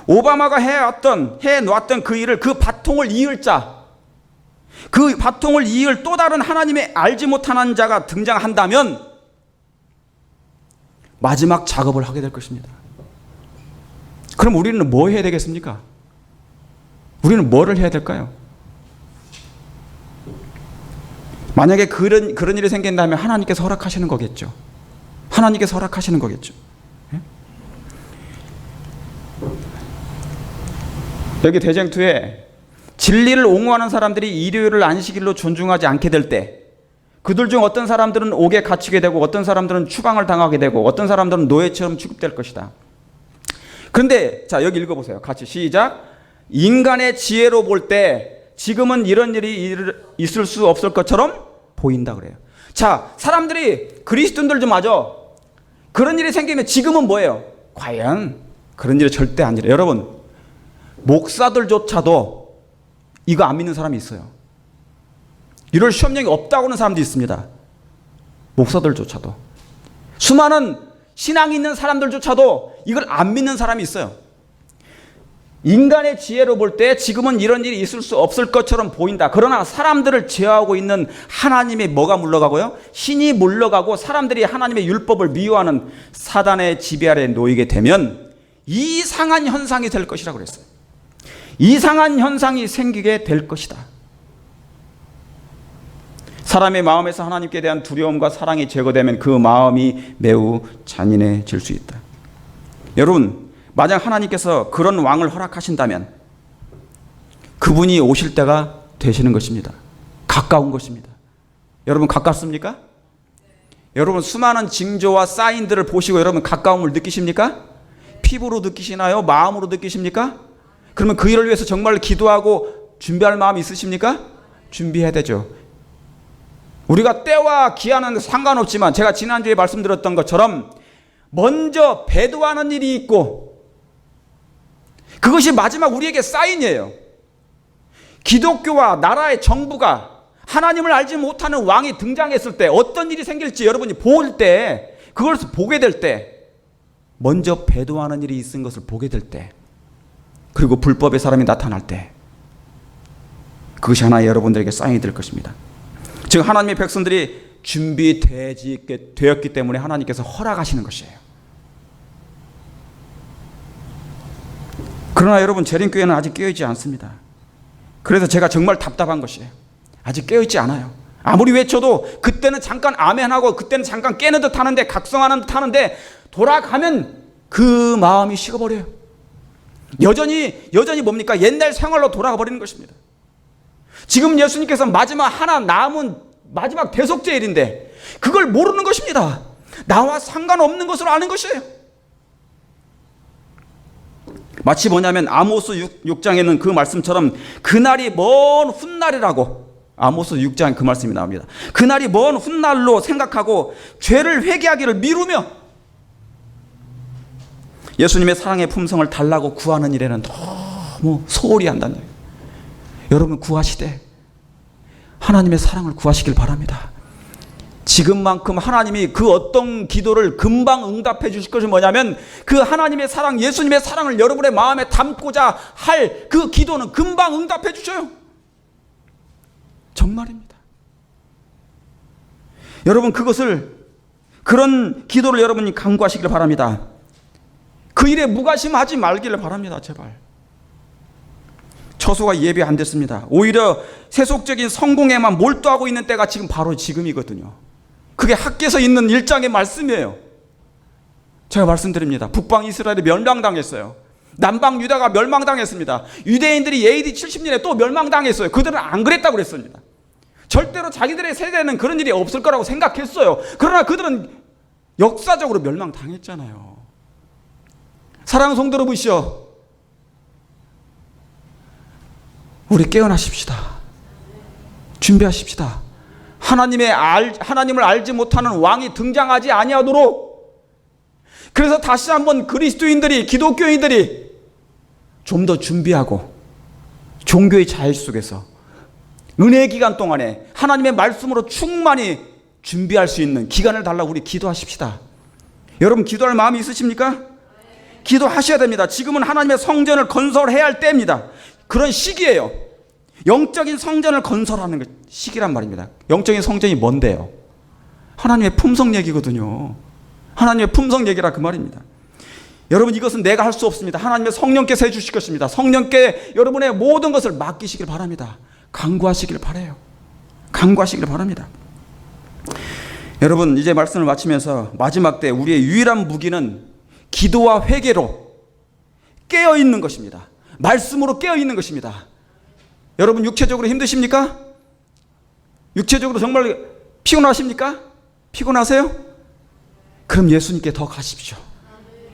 오바마가 해놓았던 그 일을, 그 바통을 이을 자, 그 바통을 이을 또 다른 하나님의 알지 못하는 자가 등장한다면 마지막 작업을 하게 될 것입니다. 그럼 우리는 뭐 해야 되겠습니까? 우리는 뭐를 해야 될까요? 만약에 그런 일이 생긴다면 하나님께서 허락하시는 거겠죠. 하나님께서 허락하시는 거겠죠. 예? 여기 대쟁투에 진리를 옹호하는 사람들이 일요일을 안식일로 존중하지 않게 될 때, 그들 중 어떤 사람들은 옥에 갇히게 되고 어떤 사람들은 추방을 당하게 되고 어떤 사람들은 노예처럼 취급될 것이다. 그런데 자, 여기 읽어보세요. 같이 시작. 인간의 지혜로 볼 때 지금은 이런 일이 있을 수 없을 것처럼 보인다 그래요. 자, 사람들이 그리스도인들 좀 마저 그런 일이 생기면 지금은 뭐예요? 과연 그런 일이 절대 아니래요. 여러분, 목사들조차도 이거 안 믿는 사람이 있어요. 이럴 시험령이 없다고 하는 사람도 있습니다. 목사들조차도. 수많은 신앙이 있는 사람들조차도 이걸 안 믿는 사람이 있어요. 인간의 지혜로 볼 때 지금은 이런 일이 있을 수 없을 것처럼 보인다. 그러나 사람들을 제어하고 있는 하나님의 뭐가 물러가고요? 신이 물러가고 사람들이 하나님의 율법을 미워하는 사단의 지배 아래 놓이게 되면 이상한 현상이 될 것이라고 그랬어요. 이상한 현상이 생기게 될 것이다. 사람의 마음에서 하나님께 대한 두려움과 사랑이 제거되면 그 마음이 매우 잔인해질 수 있다. 여러분, 만약 하나님께서 그런 왕을 허락하신다면 그분이 오실 때가 되시는 것입니다. 가까운 것입니다. 여러분, 가깝습니까? 여러분, 수많은 징조와 사인들을 보시고 여러분 가까움을 느끼십니까? 피부로 느끼시나요? 마음으로 느끼십니까? 그러면 그 일을 위해서 정말 기도하고 준비할 마음이 있으십니까? 준비해야 되죠. 우리가 때와 기한은 상관없지만 제가 지난주에 말씀드렸던 것처럼 먼저 배도하는 일이 있고 그것이 마지막 우리에게 사인이에요. 기독교와 나라의 정부가 하나님을 알지 못하는 왕이 등장했을 때 어떤 일이 생길지 여러분이 볼 때, 그걸 보게 될 때, 먼저 배도하는 일이 있은 것을 보게 될 때, 그리고 불법의 사람이 나타날 때, 그것이 하나의 여러분들에게 사인이 될 것입니다. 즉 하나님의 백성들이 준비되었기 때문에 하나님께서 허락하시는 것이에요. 그러나 여러분, 재림교회는 아직 깨어있지 않습니다. 그래서 제가 정말 답답한 것이에요. 아직 깨어있지 않아요. 아무리 외쳐도 그때는 잠깐 아멘하고 그때는 잠깐 깨는 듯 하는데, 각성하는 듯 하는데, 돌아가면 그 마음이 식어버려요. 여전히 뭡니까? 옛날 생활로 돌아가 버리는 것입니다. 지금 예수님께서 마지막 하나 남은 마지막 대속죄일인데 그걸 모르는 것입니다. 나와 상관없는 것으로 아는 것이에요. 마치 뭐냐면 아모스 6장에는 그 말씀처럼 그날이 먼 훗날이라고, 아모스 6장 그 말씀이 나옵니다. 그날이 먼 훗날로 생각하고 죄를 회개하기를 미루며 예수님의 사랑의 품성을 달라고 구하는 일에는 너무 소홀히 한다는 거예요. 여러분, 구하시되 하나님의 사랑을 구하시길 바랍니다. 지금만큼 하나님이 그 어떤 기도를 금방 응답해 주실 것이 뭐냐면, 그 하나님의 사랑, 예수님의 사랑을 여러분의 마음에 담고자 할 그 기도는 금방 응답해 주셔요. 정말입니다. 여러분, 그런 기도를 여러분이 간구하시길 바랍니다. 그 일에 무관심하지 말기를 바랍니다. 제발. 처소가 예비 안 됐습니다. 오히려 세속적인 성공에만 몰두하고 있는 때가 지금 바로 지금이거든요. 그게 학개서 있는 1장의 말씀이에요. 제가 말씀드립니다. 북방 이스라엘이 멸망당했어요. 남방 유다가 멸망당했습니다. 유대인들이 AD 70년에 또 멸망당했어요. 그들은 안 그랬다고 그랬습니다. 절대로 자기들의 세대는 그런 일이 없을 거라고 생각했어요. 그러나 그들은 역사적으로 멸망당했잖아요. 사랑하는 성도 여러분이시여, 우리 깨어나십시다. 준비하십시다. 하나님을 알지 못하는 왕이 등장하지 아니하도록. 그래서 다시 한번 그리스도인들이, 기독교인들이 좀 더 준비하고 종교의 자유 속에서 은혜 기간 동안에 하나님의 말씀으로 충만히 준비할 수 있는 기간을 달라고 우리 기도하십시다. 여러분, 기도할 마음이 있으십니까? 기도하셔야 됩니다. 지금은 하나님의 성전을 건설해야 할 때입니다. 그런 시기예요. 영적인 성전을 건설하는 시기란 말입니다. 영적인 성전이 뭔데요? 하나님의 품성 얘기거든요. 하나님의 품성 얘기라 그 말입니다. 여러분, 이것은 내가 할 수 없습니다. 하나님의 성령께서 해주실 것입니다. 성령께 여러분의 모든 것을 맡기시길 바랍니다. 간구하시길 바라요. 간구하시길 바랍니다. 여러분, 이제 말씀을 마치면서 마지막 때 우리의 유일한 무기는 기도와 회개로 깨어있는 것입니다. 말씀으로 깨어있는 것입니다. 여러분, 육체적으로 힘드십니까? 육체적으로 정말 피곤하십니까? 피곤하세요? 그럼 예수님께 더 가십시오.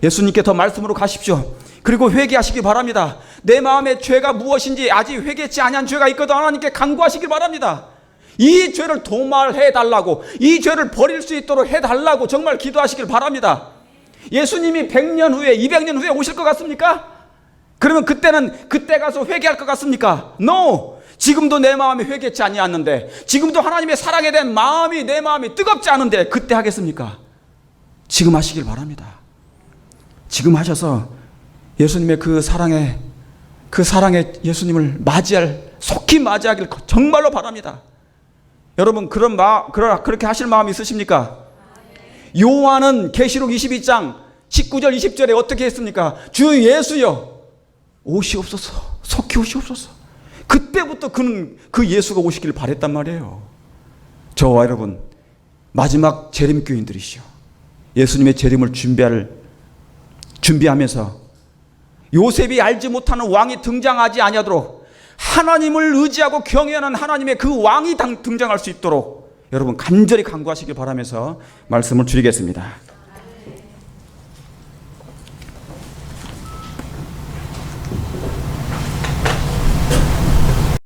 예수님께 더 말씀으로 가십시오. 그리고 회개하시기 바랍니다. 내 마음의 죄가 무엇인지 아직 회개치 아니한 죄가 있거든 하나님께 간구하시길 바랍니다. 이 죄를 도말해달라고, 이 죄를 버릴 수 있도록 해달라고 정말 기도하시길 바랍니다. 예수님이 100년 후에, 200년 후에 오실 것 같습니까? 그러면 그때 가서 회개할 것 같습니까? No! 지금도 내 마음이 회개치 아니하는데, 지금도 하나님의 사랑에 대한 마음이, 내 마음이 뜨겁지 않은데 그때 하겠습니까? 지금 하시길 바랍니다. 지금 하셔서 예수님의 그 사랑에 예수님을 속히 맞이하길 정말로 바랍니다. 여러분, 그렇게 하실 마음이 있으십니까? 요한은 계시록 22장 19절 20절에 어떻게 했습니까? 주 예수여 오시옵소서, 속히 오시옵소서. 그때부터 그는 그 예수가 오시길 바랬단 말이에요. 저와 여러분, 마지막 재림교인들이시오. 예수님의 재림을 준비하면서 요셉이 알지 못하는 왕이 등장하지 아니하도록 하나님을 의지하고 경외하는 하나님의 그 왕이 등장할 수 있도록 여러분 간절히 간구하시길 바라면서 말씀을 드리겠습니다.